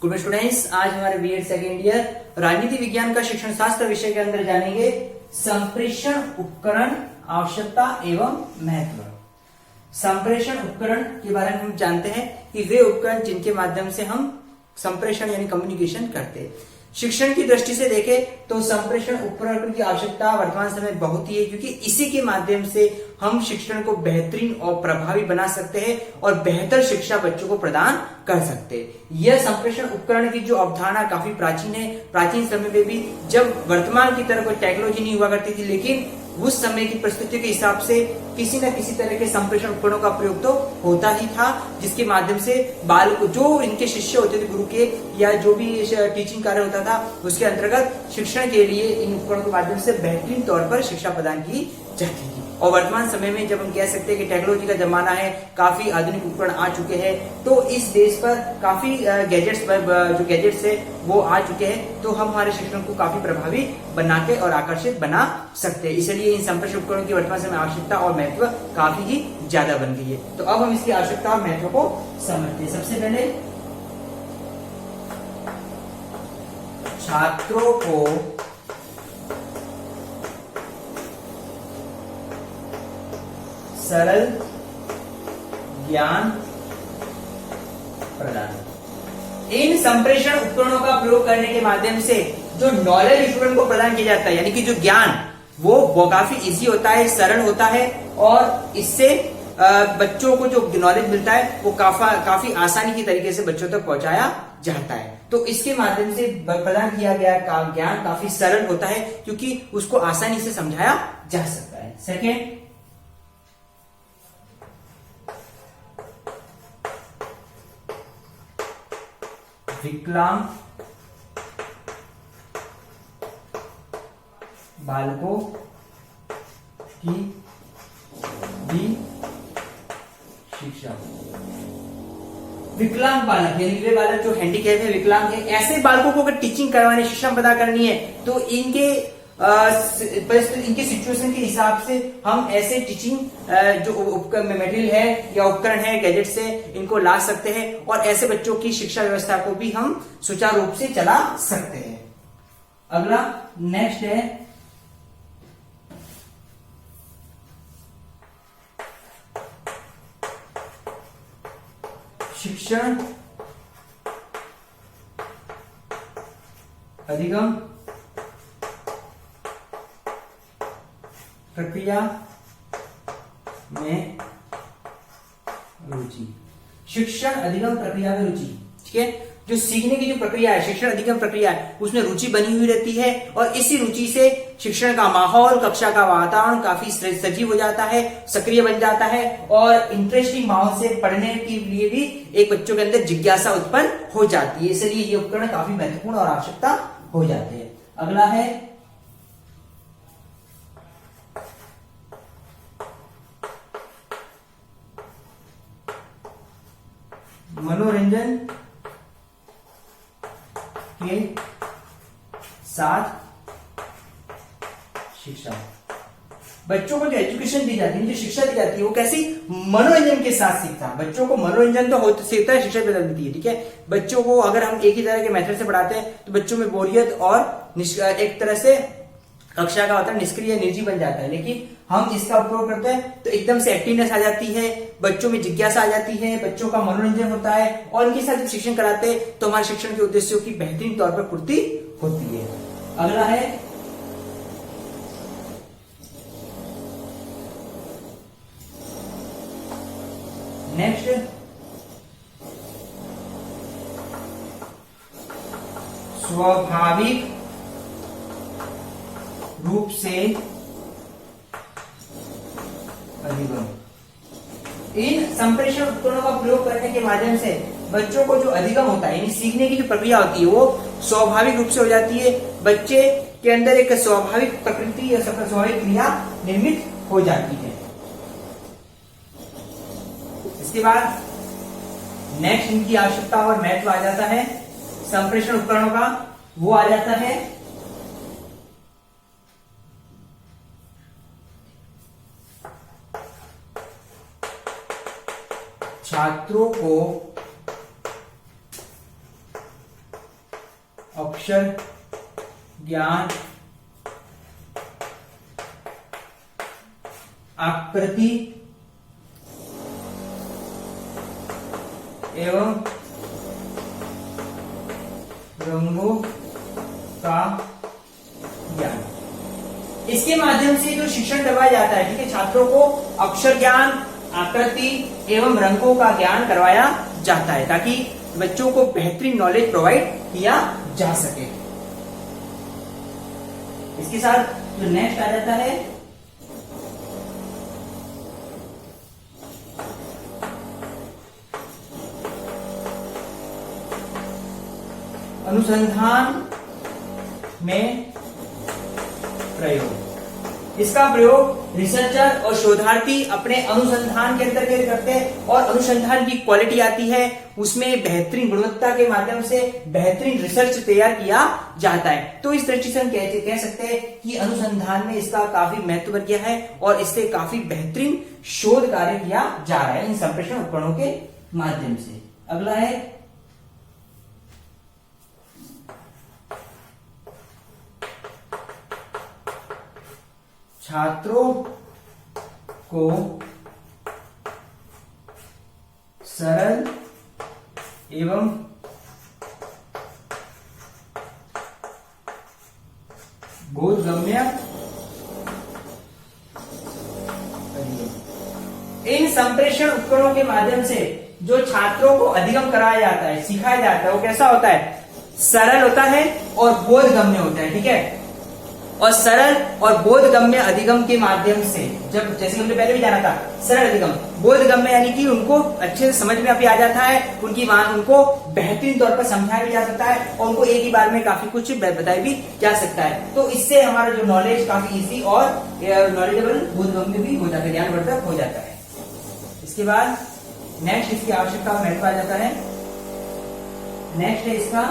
Good students, आज हमारे BEd second year राजनीति विज्ञान का शिक्षण शास्त्र विषय के अंदर जानेंगे संप्रेषण उपकरण, आवश्यकता एवं महत्व। संप्रेषण उपकरण के बारे में हम जानते हैं कि वे उपकरण जिनके माध्यम से हम संप्रेषण यानी कम्युनिकेशन करते हैं। शिक्षण की दृष्टि से देखें तो संप्रेषण उपकरण की आवश्यकता वर्तमान समय बहुत ही है, क्योंकि इसी के माध्यम से हम शिक्षण को बेहतरीन और प्रभावी बना सकते हैं और बेहतर शिक्षा बच्चों को प्रदान कर सकते हैं। यह संप्रेषण उपकरण की जो अवधारणा काफी प्राचीन है। प्राचीन समय में भी जब वर्तमान की तरह कोई टेक्नोलॉजी नहीं हुआ करती थी, लेकिन उस समय की परिस्थितियों के हिसाब से किसी न किसी तरह के संप्रेषण उपकरणों का प्रयोग तो होता ही था, जिसके माध्यम से बाल को जो इनके शिष्य होते थे गुरु के या जो भी टीचिंग कार्य होता था उसके अंतर्गत शिक्षण के लिए इन उपकरणों के माध्यम से बेहतरीन तौर पर शिक्षा प्रदान की जाती थी। और वर्तमान समय में जब हम कह सकते हैं कि टेक्नोलॉजी का जमाना है, काफी आधुनिक उपकरण आ चुके हैं, तो इस देश पर काफी गैजेट्स जो गैजेट्स है वो आ चुके हैं, तो हम हमारे शिक्षण को काफी प्रभावी बना के और आकर्षित बना सकते हैं। इसलिए इन संप्रेषण उपकरणों की वर्तमान समय आवश्यकता और महत्व काफी ही ज्यादा बन गई है। तो अब हम इसकी आवश्यकता और महत्व को समझते हैं। सबसे पहले छात्रों को सरल ज्ञान प्रदान। इन संप्रेषण उपकरणों का प्रयोग करने के माध्यम से जो नॉलेज स्टूडेंट को प्रदान किया जाता है, यानी कि जो ज्ञान वो काफी इजी होता है, सरल होता है, और इससे बच्चों को जो नॉलेज मिलता है वो काफी आसानी की तरीके से बच्चों तक पहुंचाया जाता है। तो इसके माध्यम से प्रदान किया गया ज्ञान काफी सरल होता है, क्योंकि उसको आसानी से समझाया जा सकता है। सेकेंड, विकलांग बालकों की भी शिक्षा। विकलांग बालक यानी वे बालक जो हैंडीकैप है, विकलांग है, ऐसे बालकों को अगर टीचिंग करवाने, शिक्षा प्रदान करनी है तो इनके इनके सिचुएशन के हिसाब से हम ऐसे टीचिंग जो मटेरियल है या उपकरण है, गैजेट्स है, इनको ला सकते हैं और ऐसे बच्चों की शिक्षा व्यवस्था को भी हम सुचारू रूप से चला सकते हैं। अगला नेक्स्ट है शिक्षण अधिगम प्रक्रिया में रुचि। शिक्षण अधिगम प्रक्रिया में रुचि, ठीक है। जो सीखने की जो प्रक्रिया है, शिक्षण अधिगम प्रक्रिया है, उसमें रुचि बनी हुई रहती है और इसी रुचि से शिक्षण का माहौल, कक्षा का वातावरण काफी सजीव हो जाता है, सक्रिय बन जाता है और इंटरेस्टिंग माहौल से पढ़ने के लिए भी एक बच्चों के अंदर जिज्ञासा उत्पन्न हो जाती है। इसलिए ये उपकरण काफी महत्वपूर्ण और आवश्यकता हो जाते हैं। अगला है मनोरंजन के साथ शिक्षा। बच्चों को जो एजुकेशन दी जाती है, जो शिक्षा दी जाती है, वो कैसी? मनोरंजन के साथ सीखता है। बच्चों को मनोरंजन तो होता सीखता है, शिक्षा प्रदान मिलती है, ठीक है। बच्चों को अगर हम एक ही तरह के मेथड से पढ़ाते हैं तो बच्चों में बोरियत और एक तरह से कक्षा का वातावरण निष्क्रिय निर्जीव बन जाता है, लेकिन हम इसका उपयोग करते हैं तो एकदम से एक्टिवनेस आ जाती है, बच्चों में जिज्ञासा आ जाती है, बच्चों का मनोरंजन होता है और इनके साथ जब शिक्षण कराते हैं तो हमारे शिक्षण के उद्देश्यों की बेहतरीन तौर पर पूर्ति होती है। अगला है नेक्स्ट स्वाभाविक रूप से अधिगम। इन संप्रेषण उपकरणों का प्रयोग करने के माध्यम से बच्चों को जो अधिगम होता है, यानी सीखने की जो प्रक्रिया होती है, वो स्वाभाविक रूप से हो जाती है। बच्चे के अंदर एक स्वाभाविक प्रकृति या स्वाभाविक क्रिया निर्मित हो जाती है। इसके बाद नेक्स्ट इनकी आवश्यकता और महत्व आ जाता है संप्रेषण उपकरणों का, वो आ जाता है छात्रों को अक्षर ज्ञान, आकृति एवं रंगों का ज्ञान। इसके माध्यम से जो शिक्षण करवाया जाता है, ठीक है, छात्रों को अक्षर ज्ञान, आकृति एवं रंगों का ज्ञान करवाया जाता है ताकि बच्चों को बेहतरीन नॉलेज प्रोवाइड किया जा सके। इसके साथ जो नेक्स्ट आ जाता है अनुसंधान में प्रयोग। इसका प्रयोग रिसर्चर और शोधार्थी अपने अनुसंधान के अंतर्गत करते हैं और अनुसंधान की क्वालिटी आती है, उसमें बेहतरीन गुणवत्ता के माध्यम से बेहतरीन रिसर्च तैयार किया जाता है। तो इस दृष्टि से हम कह सकते हैं कि अनुसंधान में इसका काफी महत्व बढ़ गया है और इससे काफी बेहतरीन शोध कार्य किया जा रहा है इन संप्रेषण उपकरणों के माध्यम से। अगला है छात्रों को सरल एवं बोधगम्य इन संप्रेषण उपकरणों के माध्यम से जो छात्रों को अधिगम कराया जाता है, सिखाया जाता है, वो कैसा होता है? सरल होता है और बोधगम्य होता है, ठीक है। और सरल और बोधगम्य अधिगम के माध्यम से, जब जैसे हमने पहले भी जाना था, सरल अधिगम, बोधगम्य यानी कि उनको अच्छे से समझ में भी आ जाता है, उनको बेहतरीन तौर पर समझाया भी जा सकता है और उनको एक ही बार में काफी कुछ बताया भी जा सकता है। तो इससे हमारा जो नॉलेज काफी इजी और नॉलेजेबल, बोधगम्य भी हो जाता है, ज्ञानवर्धक हो जाता है। इसके बाद नेक्स्ट इसकी आवश्यकता और महत्व आ जाता है। नेक्स्ट है इसका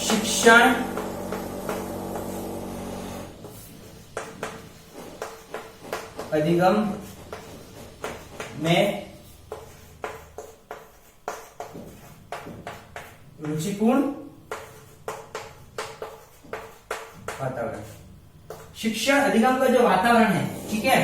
शिक्षण अधिगम में रुचिपूर्ण वातावरण। शिक्षण अधिगम का जो वातावरण है, ठीक है,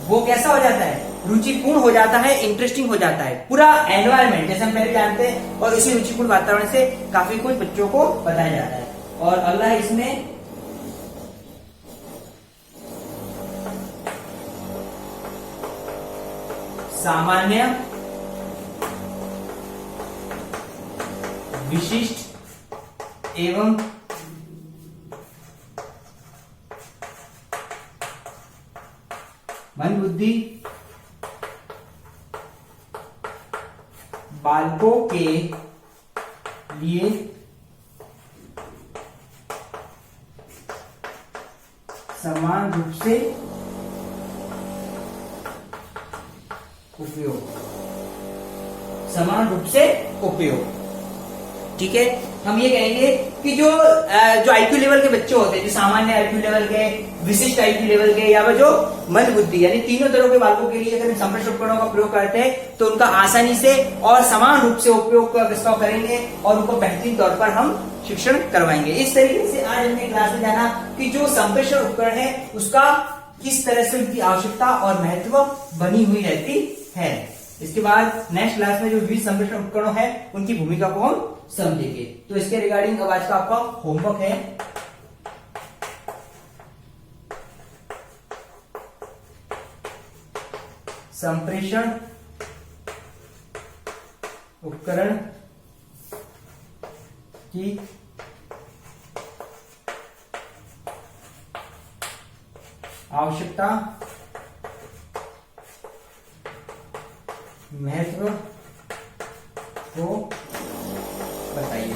वो कैसा हो जाता है? रुचिपूर्ण हो जाता है, इंटरेस्टिंग हो जाता है, पूरा एनवायरमेंट जैसे हम पहले जानते हैं, और इसी रुचिपूर्ण वातावरण से काफी कुछ बच्चों को बताया जाता है। और अगला है इसमें सामान्य, विशिष्ट एवं मंदबुद्धि बालकों के लिए समान रूप से उपयोग, समान रूप से उपयोग, ठीक है। हम ये कहेंगे कि जो आईक्यू लेवल के बच्चे होते हैं, जो सामान्य आईक्यू लेवल के, विशिष्ट आईक्यू लेवल के, या जो मंद बुद्धि, यानी तीनों तरह के बालकों के लिए अगर हम संप्रेषण उपकरणों का प्रयोग करते हैं तो उनका आसानी से और समान रूप से उपयोग का प्रस्ताव करेंगे और उनको बेहतरीन तौर पर हम शिक्षण करवाएंगे। इस तरीके से आज हमने क्लास में जाना कि जो संप्रेषण उपकरण है उसका किस तरह से उनकी आवश्यकता और महत्व बनी हुई रहती है। इसके बाद नेक्स्ट क्लास में जो विविध संप्रेषण उपकरण है उनकी भूमिका को हम समझेंगे। तो इसके रिगार्डिंग अब आज का आपका होमवर्क है, संप्रेषण उपकरण की आवश्यकता, महत्व को बताइए।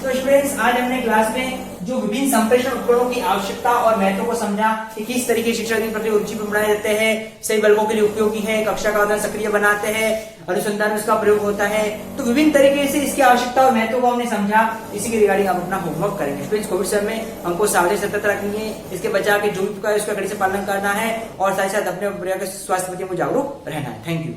तो स्टूडेंट्स आज हमने क्लास में जो विभिन्न संप्रेषण उपकरणों की आवश्यकता और महत्व को समझा कि किस तरीके शिक्षक के प्रति रुचि बनाए जाते हैं, सही बल्बों के लिए उपयोगी है, कक्षा का वातावरण सक्रिय बनाते हैं, अनुसंधान में इसका प्रयोग होता है। तो विभिन्न तरीके से इसकी आवश्यकता और महत्व को हमने समझा। इसी के रिगार्डिंग आप अपना होमवर्क करेंगे। स्टूडेंट्स कोविड समय में हमको सावधानी सतर्क रखनी है, इसके बचाव के जो भी उसका कड़ी से पालन करना है और साथ ही साथ अपने स्वास्थ्य प्रति जागरूक रहना है। Thank you.